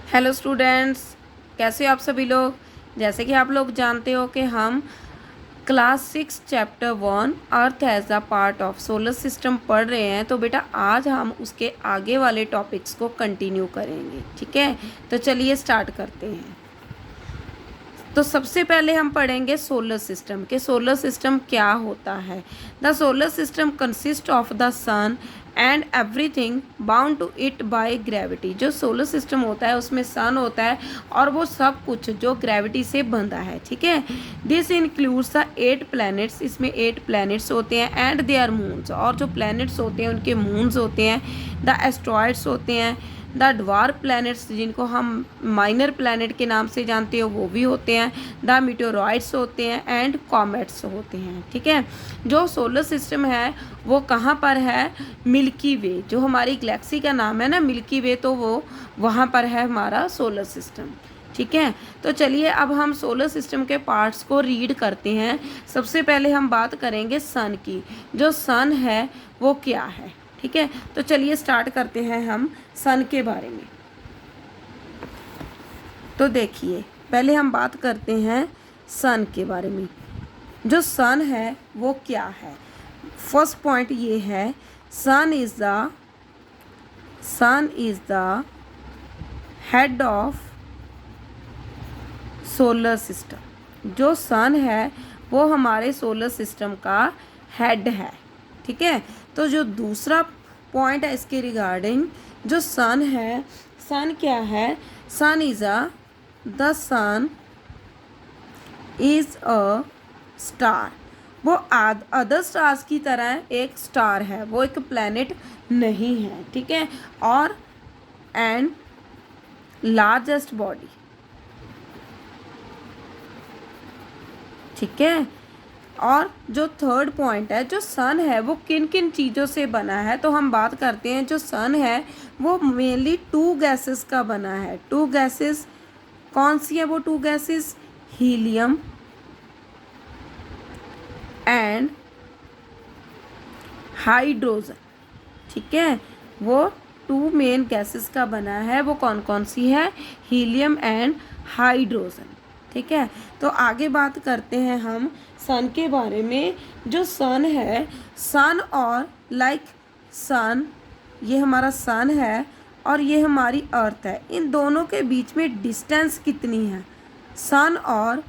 Hello students, कैसे हो आप सभी लोग। जैसे कि आप लोग जानते हो कि हम class 6 chapter 1 earth as a part of solar system पढ़ रहे हैं। तो बेटा आज हम उसके आगे वाले टॉपिक्स को कंटिन्यू करेंगे, ठीक है। तो चलिए स्टार्ट करते हैं। तो सबसे पहले हम पढ़ेंगे सोलर सिस्टम के सोलर सिस्टम क्या होता है। The solar system consist of the sun and everything bound to it by gravity. जो सोलर सिस्टम होता है उसमें सन होता है और वो सब कुछ जो ग्रेविटी से बंधा है, ठीक है। This includes the 8 planets. इसमें 8 प्लैनेट्स होते हैं एंड देयर मून्स, और जो प्लैनेट्स होते हैं उनके मून्स होते हैं। द एस्ट्रॉइड्स होते हैं। द ड्वार्फ प्लैनेट्स, जिनको हम माइनर प्लैनेट के नाम से जानते हो, वो भी होते हैं। द मीटेओरॉइड्स होते हैं एंड कॉमेट्स होते हैं, ठीक है। जो सोलर सिस्टम है वो कहाँ पर है? मिल्की वे, जो हमारी गैलेक्सी का नाम है ना मिल्की वे, तो वो वहाँ पर है हमारा सोलर सिस्टम, ठीक है। तो चलिए अब हम सोलर सिस्टम के पार्ट्स को रीड करते हैं। सबसे पहले हम बात करेंगे सन की। जो सन है वो क्या है, ठीक है। तो चलिए स्टार्ट करते हैं हम सन के बारे में। तो देखिए पहले हम बात करते हैं सन के बारे में। जो सन है वो क्या है। फर्स्ट पॉइंट ये है, sun is the head of solar system. जो सन है वो हमारे सोलर सिस्टम का हेड है, ठीक है। तो जो दूसरा पॉइंट है इसके रिगार्डिंग, जो सन है, सन क्या है? Sun the sun is a star. वो अदर स्टार्स की तरह एक स्टार है, वो एक प्लैनेट नहीं है, ठीक है। और एंड लार्जेस्ट बॉडी, ठीक है। और जो थर्ड पॉइंट है, जो सन है वो किन किन चीज़ों से बना है, तो हम बात करते हैं। जो सन है वो मेनली 2 गैसेस का बना है। 2 गैसेस कौन सी है? वो 2 गैसेस हीलियम एंड हाइड्रोजन, ठीक है। वो 2 मेन गैसेस का बना है। वो कौन कौन सी है? हीलियम एंड हाइड्रोजन, ठीक है। तो आगे बात करते हैं हम सन के बारे में। जो सन है, सन और सन, ये हमारा सन है और ये हमारी अर्थ है। इन दोनों के बीच में डिस्टेंस कितनी है? सन और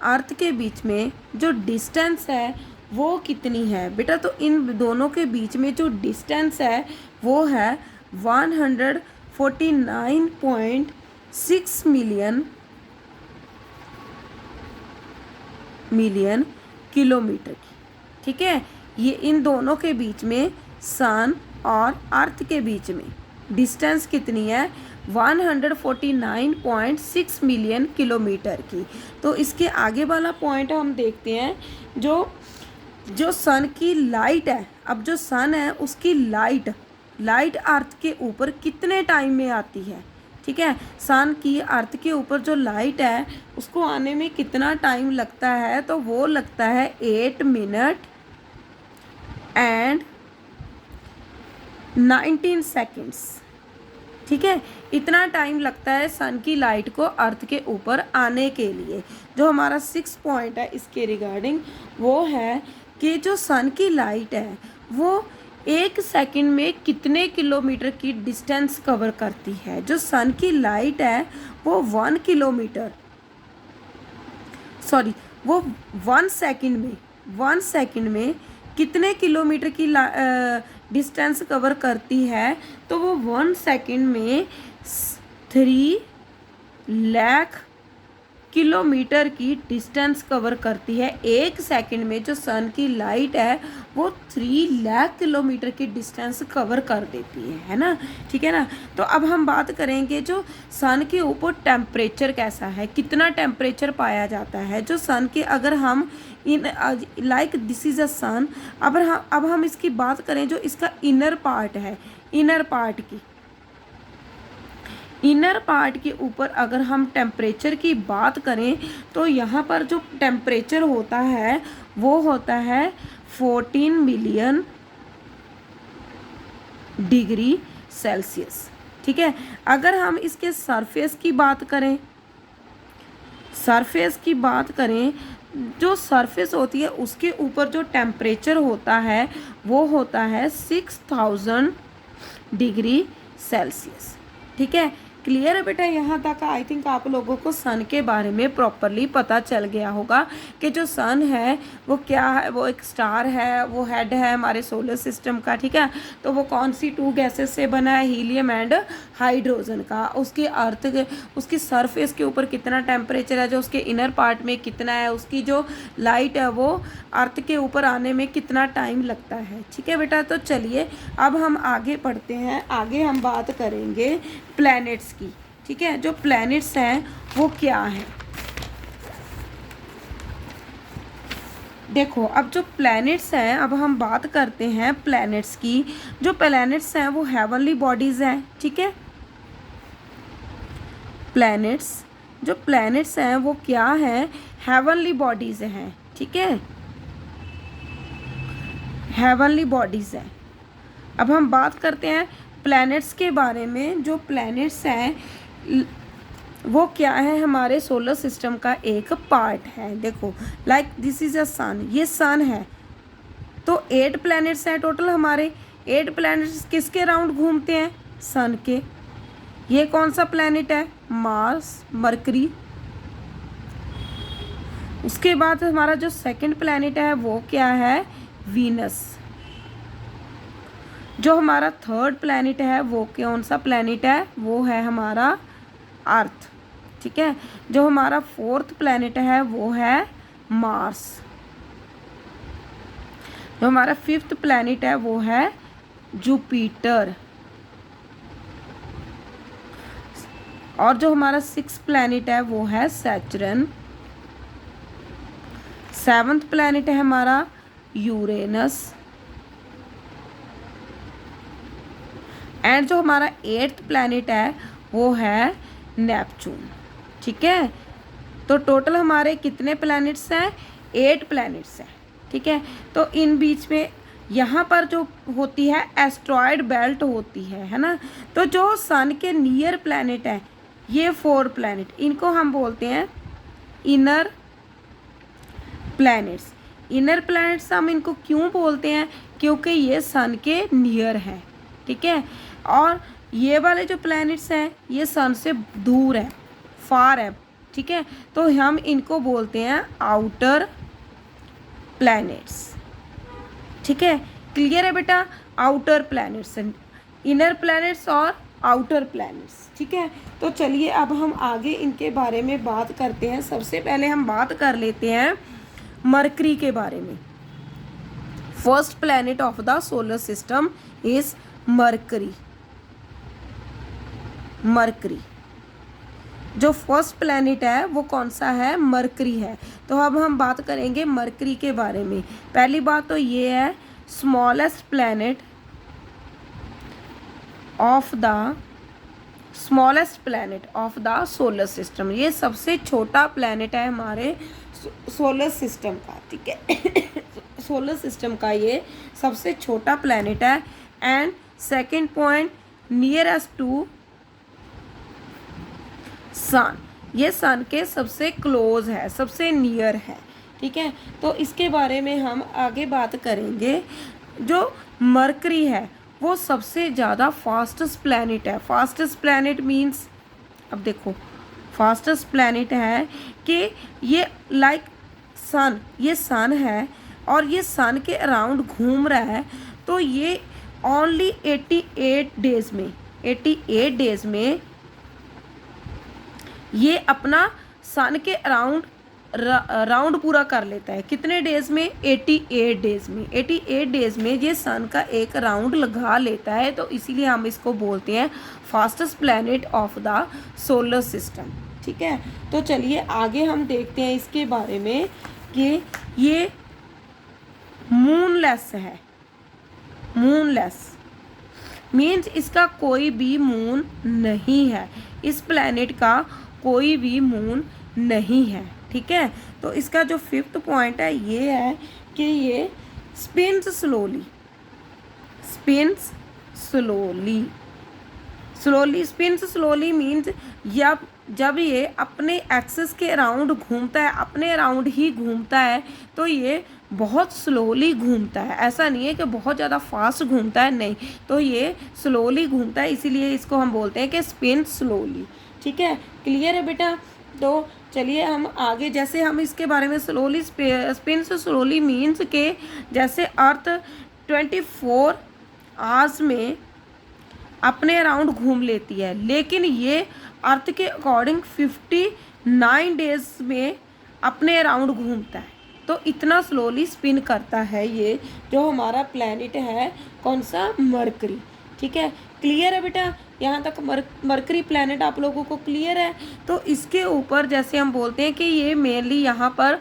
अर्थ के बीच में जो डिस्टेंस है वो कितनी है बेटा? तो इन दोनों के बीच में जो डिस्टेंस है वो है 149.6 मिलियन किलोमीटर की, ठीक है। ये इन दोनों के बीच में, सन और अर्थ के बीच में डिस्टेंस कितनी है? 149.6 मिलियन किलोमीटर की। तो इसके आगे वाला पॉइंट हम देखते हैं। जो सन की लाइट है, अब जो सन है उसकी लाइट अर्थ के ऊपर कितने टाइम में आती है, ठीक है। सन की अर्थ के ऊपर जो लाइट है उसको आने में कितना टाइम लगता है? तो वो लगता है 8 मिनट एंड 19 सेकेंड्स, ठीक है। इतना टाइम लगता है सन की लाइट को अर्थ के ऊपर आने के लिए। जो हमारा 6 पॉइंट है इसके रिगार्डिंग वो है कि जो सन की लाइट है वो 1 सेकंड में कितने किलोमीटर की डिस्टेंस कवर करती है। जो सन की लाइट है वो 1 सेकंड में कितने किलोमीटर की डिस्टेंस कवर करती है? तो वो 1 सेकंड में 3 लाख किलोमीटर की डिस्टेंस कवर करती है। 1 सेकंड में जो सन की लाइट है वो 3 लाख किलोमीटर की डिस्टेंस कवर कर देती है ना, ठीक है ना। तो अब हम बात करेंगे जो सन के ऊपर टेम्परेचर कैसा है, कितना टेम्परेचर पाया जाता है। जो सन के, अगर हम दिस इज़ अ सन, अब हम इसकी बात करें जो इसका इनर पार्ट है, इनर पार्ट के ऊपर अगर हम टेम्परेचर की बात करें तो यहाँ पर जो टेम्परेचर होता है वो होता है 14 मिलियन डिग्री सेल्सियस, ठीक है। अगर हम इसके सरफेस की बात करें, सरफेस की बात करें, जो सरफेस होती है उसके ऊपर जो टेम्परेचर होता है वो होता है 6000 डिग्री सेल्सियस। ठीक है, क्लियर है बेटा? यहाँ तक आई थिंक आप लोगों को सन के बारे में प्रॉपरली पता चल गया होगा कि जो सन है वो क्या है, वो एक स्टार है, वो हेड है हमारे सोलर सिस्टम का। ठीक है, तो वो कौन सी 2 गैसेस से बना है, हीलियम एंड हाइड्रोजन का। उसकी अर्थ उसकी सरफेस के ऊपर कितना टेम्परेचर है, जो उसके इनर पार्ट में कितना है, उसकी जो लाइट है वो अर्थ के ऊपर आने में कितना टाइम लगता है। ठीक है बेटा, तो चलिए अब हम आगे पढ़ते हैं। आगे हम बात करेंगे प्लैनेट्स की। ठीक है, जो प्लैनेट्स हैं वो क्या है, देखो अब जो प्लैनेट्स हैं, अब हम बात करते हैं प्लैनेट्स की। जो प्लैनेट्स हैं वो हेवनली बॉडीज़ हैं। ठीक है, प्लैनेट्स, जो प्लैनेट्स हैं वो क्या हैं, हेवनली बॉडीज़ हैं। ठीक है, हेवनली बॉडीज़ हैं। अब हम बात करते हैं प्लैनेट्स के बारे में। जो प्लैनेट्स हैं वो क्या है, हमारे सोलर सिस्टम का एक पार्ट है। देखो लाइक दिस इज़ अ सन, ये सन है, तो 8 प्लैनेट्स हैं टोटल हमारे। 8 प्लैनेट्स किसके राउंड घूमते हैं, सन के। ये कौन सा प्लैनेट है, मार्स, मरकरी। उसके बाद हमारा जो सेकंड प्लैनेट है वो क्या है, वीनस। जो हमारा थर्ड प्लैनेट है वो कौन सा प्लैनेट है, वो है हमारा अर्थ। ठीक है, जो हमारा फोर्थ प्लैनेट है वो है मार्स। जो हमारा फिफ्थ प्लैनेट है वो है जुपिटर। और जो हमारा सिक्स्थ प्लैनेट है वो है सैटर्न। सेवंथ प्लैनेट है हमारा यूरेनस। एंड जो हमारा 8th प्लैनेट है वो है नेपच्यून। ठीक है, तो टोटल हमारे कितने प्लैनेट्स हैं, 8 प्लैनेट्स हैं। ठीक है, तो इन बीच में यहाँ पर जो होती है एस्ट्रॉयड बेल्ट होती है ना। तो जो सन के नियर प्लैनेट है ये 4 प्लैनेट, इनको हम बोलते हैं इनर प्लैनेट्स। इनर प्लैनेट्स हम इनको क्यों बोलते हैं, क्योंकि ये सन के नियर हैं। ठीक है, और ये वाले जो प्लैनेट्स हैं ये सन से दूर है, फार है। ठीक है, तो हम इनको बोलते हैं आउटर प्लैनेट्स। ठीक है, क्लियर है बेटा? आउटर प्लैनेट्स, इनर प्लैनेट्स और आउटर प्लैनेट्स। ठीक है, तो चलिए अब हम आगे इनके बारे में बात करते हैं। सबसे पहले हम बात कर लेते हैं मरकरी के बारे में। First planet of the solar system is mercury. Mercury जो फर्स्ट प्लैनेट है वो कौन सा है, मरकरी है। तो अब हम बात करेंगे मरकरी के बारे में। पहली बात तो ये है smallest planet of the solar system. ये सबसे छोटा प्लैनेट है हमारे सोलर सिस्टम का। ठीक है, सोलर सिस्टम का ये सबसे छोटा प्लैनेट है। And second point, nearest to sun, ये सन के सबसे क्लोज है, सबसे नियर है। ठीक है, तो इसके बारे में हम आगे बात करेंगे। जो मरकरी है वो सबसे ज़्यादा फास्टेस्ट प्लैनेट है। फास्टेस्ट प्लैनेट मीन्स, अब देखो फास्टेस्ट प्लैनेट है कि ये लाइक सन, ये सन है और ये सन के अराउंड घूम रहा है। तो ये ओनली 88 डेज में ये अपना सन के राउंड पूरा कर लेता है। कितने डेज में, 88 डेज में। 88 डेज में ये सन का एक राउंड लगा लेता है। तो इसीलिए हम इसको बोलते हैं fastest planet of the solar system. ठीक है, तो चलिए आगे हम देखते हैं इसके बारे में कि ये मूनलेस है। मूनलेस मीन्स इसका कोई भी मून नहीं है। इस प्लैनेट का कोई भी मून नहीं है। ठीक है, तो इसका जो फिफ्थ पॉइंट है ये है कि ये spins slowly. Slowly spins slowly means जब ये अपने एक्सिस के अराउंड घूमता है, अपने अराउंड ही घूमता है, तो ये बहुत स्लोली घूमता है। ऐसा नहीं है कि बहुत ज़्यादा फास्ट घूमता है, नहीं, तो ये स्लोली घूमता है, इसीलिए इसको हम बोलते हैं कि स्पिन स्लोली। ठीक है, क्लियर है बेटा? तो चलिए हम आगे, जैसे हम इसके बारे में स्लोली स्पिन स्लोली मीन्स के जैसे अर्थ 24 आवर्स में अपने अराउंड घूम लेती है, लेकिन ये अर्थ के अकॉर्डिंग 59 डेज में अपने अराउंड घूमता है। तो इतना स्लोली स्पिन करता है ये जो हमारा प्लैनेट है, कौन सा? मरकरी। ठीक है, क्लियर है बेटा? यहाँ तक मरकरी प्लैनेट आप लोगों को क्लियर है? तो इसके ऊपर जैसे हम बोलते हैं कि ये मेनली यहाँ पर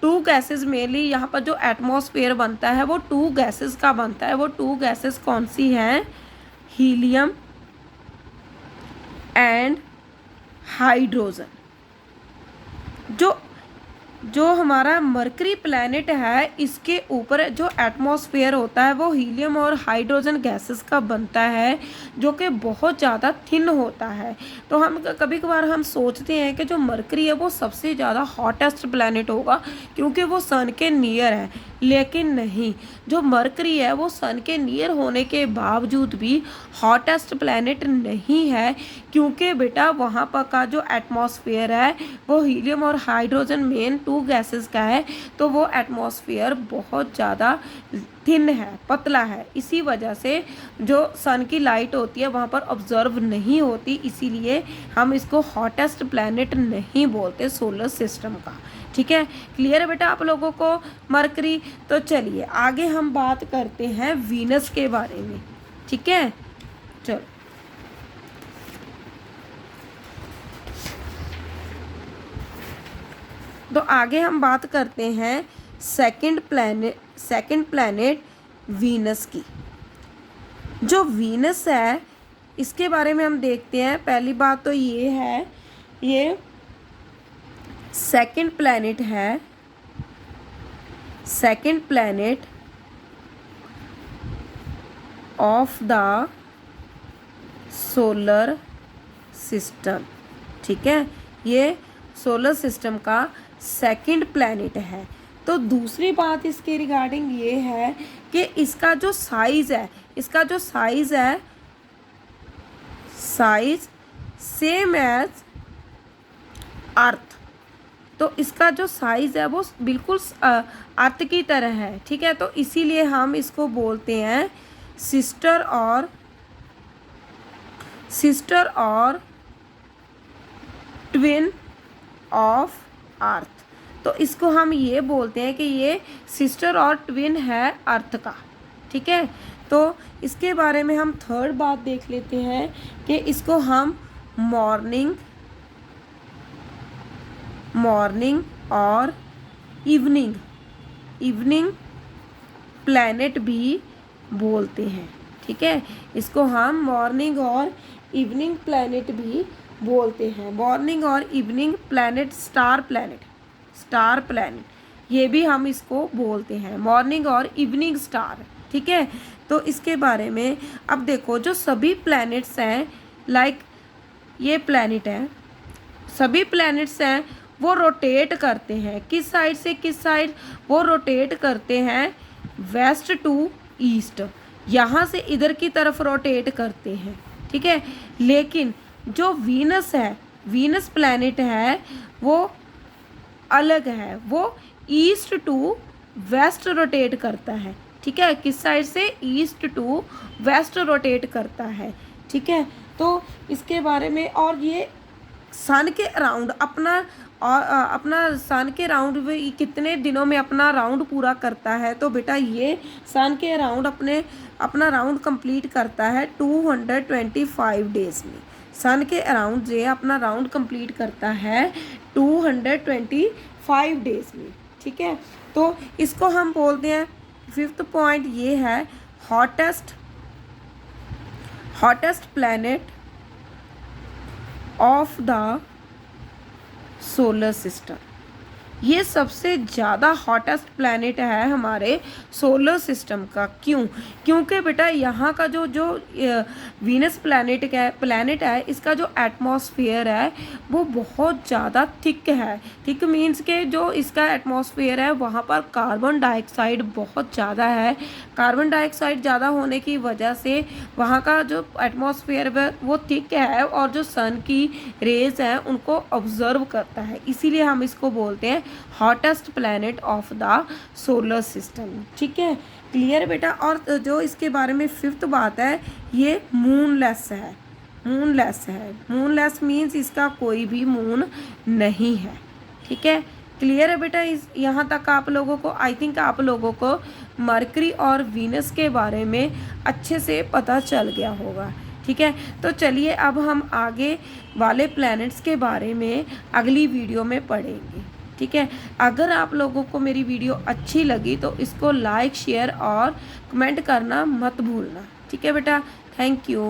टू गैसेस, मेनली यहाँ पर जो एटमॉस्फेयर बनता है वो टू गैसेस का बनता है। वो टू गैसेस कौन सी हैं? Helium and hydrogen. जो हमारा मरकरी प्लैनेट है, इसके ऊपर जो एटमॉस्फेयर होता है वो हीलियम और हाइड्रोजन गैसेस का बनता है, जो कि बहुत ज़्यादा थिन होता है। तो हम कभी कभार हम सोचते हैं कि जो मरकरी है वो सबसे ज़्यादा हॉटेस्ट प्लैनेट होगा क्योंकि वो सन के नियर है, लेकिन नहीं, जो मरकरी है वो सन के नियर होने के बावजूद भी हॉटेस्ट प्लैनेट नहीं है, क्योंकि बेटा वहाँ पर का जो एटमॉस्फेयर है वो हीलियम और हाइड्रोजन मेन टू गैसेस का है। तो वो एटमॉस्फेयर बहुत ज़्यादा थिन है, पतला है, इसी वजह से जो सन की लाइट होती है वहाँ पर ऑब्जर्व नहीं होती, इसीलिए हम इसको हॉटेस्ट प्लैनेट नहीं बोलते सोलर सिस्टम का। ठीक है, क्लियर है बेटा आप लोगों को मरकरी? तो चलिए आगे हम बात करते हैं वीनस के बारे में। ठीक है, चलो तो आगे हम बात करते हैं सेकंड प्लैनेट वीनस की। जो वीनस है इसके बारे में हम देखते हैं। पहली बात तो ये है, ये सेकंड प्लैनेट है, second planet of the solar system. ठीक है, ये सोलर सिस्टम का सेकंड प्लैनेट है। तो दूसरी बात इसके रिगार्डिंग ये है कि इसका जो साइज़ है, इसका जो साइज़ है, साइज सेम एज अर्थ। तो इसका जो साइज़ है वो बिल्कुल अर्थ की तरह है। ठीक है, तो इसीलिए हम इसको बोलते हैं सिस्टर और ट्विन ऑफ अर्थ। तो इसको हम ये बोलते हैं कि ये सिस्टर और ट्विन है अर्थ का। ठीक है, तो इसके बारे में हम थर्ड बात देख लेते हैं कि इसको हम मॉर्निंग और इवनिंग प्लैनेट भी बोलते हैं। ठीक है, इसको हम मॉर्निंग और इवनिंग प्लैनेट भी बोलते हैं। मॉर्निंग और इवनिंग प्लैनेट, स्टार प्लैनेट ये भी हम इसको बोलते हैं, मॉर्निंग और इवनिंग स्टार। ठीक है, तो इसके बारे में अब देखो, जो सभी प्लैनेट्स हैं, लाइक ये प्लैनेट है, सभी प्लैनेट्स हैं वो रोटेट करते हैं। किस साइड से किस साइड? वो रोटेट करते हैं वेस्ट टू ईस्ट, यहाँ से इधर की तरफ रोटेट करते हैं। ठीक है, लेकिन जो वीनस है, वीनस प्लैनेट है, वो अलग है, वो ईस्ट टू वेस्ट रोटेट करता है। ठीक है, किस साइड से? ईस्ट टू वेस्ट रोटेट करता है। ठीक है, तो इसके बारे में, और ये सन के अराउंड अपना सन के राउंड में कितने दिनों में अपना राउंड पूरा करता है? तो बेटा ये सन के अराउंड अपना राउंड कंप्लीट करता है 225 डेज में। सन के अराउंड ये अपना राउंड कंप्लीट करता है 225 डेज में। ठीक है, तो इसको हम बोलते हैं, फिफ्थ पॉइंट ये है hottest planet of the solar system. ये सबसे ज़्यादा हॉटेस्ट प्लैनेट है हमारे सोलर सिस्टम का। क्यों? क्योंकि बेटा यहाँ का जो जो वीनस प्लैनेट है इसका जो एटमॉस्फेयर है वो बहुत ज़्यादा थिक है। थिक मीन्स के जो इसका एटमॉस्फेयर है वहाँ पर कार्बन डाइऑक्साइड बहुत ज़्यादा है। कार्बन डाइऑक्साइड ज़्यादा होने की वजह से वहाँ का जो एटमॉस्फेयर है वो थिक है और जो सन की रेज हैं उनको ऑब्जर्व करता है, इसीलिए हम इसको बोलते हैं hottest planet of the solar system. ठीक है, क्लियर बेटा। और जो इसके बारे में फिफ्थ बात है, ये मूनलेस है। मूनलेस मीन्स इसका कोई भी मून नहीं है। ठीक है, क्लियर है बेटा। इस यहाँ तक आप लोगों को, आई थिंक आप लोगों को मरकरी और वीनस के बारे में अच्छे से पता चल गया होगा। ठीक है, तो चलिए अब हम आगे वाले प्लैनेट्स के बारे में अगली वीडियो में पढ़ेंगे। ठीक है, अगर आप लोगों को मेरी वीडियो अच्छी लगी तो इसको लाइक, शेयर और कमेंट करना मत भूलना। ठीक है बेटा, थैंक यू।